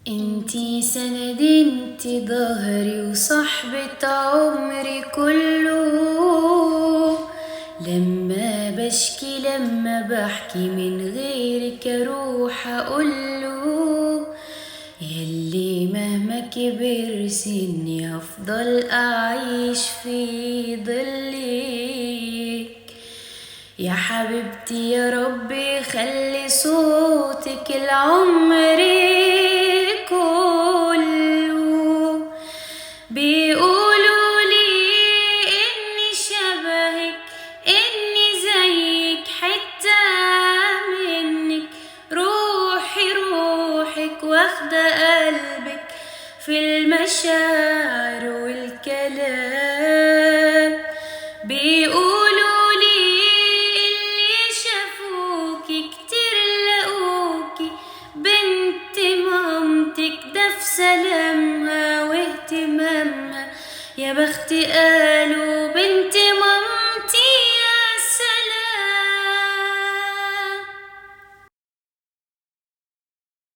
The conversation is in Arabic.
انتي سندي، انتي ظهري وصحبة عمري كله. لما بشكي لما بحكي من غيرك اروح اقوله. يلي مهما كبر سني هفضل اعيش في ظلك. يا حبيبتي يا ربي خلي صوتك العمر كله. بيقولوا لي اني شبهك، اني زيك حتة منك. روحي روحك واخدة قلبك في المشاعر والكلام. بيقولوا لي اللي شافوكي كتير لقوكي بنت مامتك، ده في سلامها واهتمامها. يا بختي قالوا بنت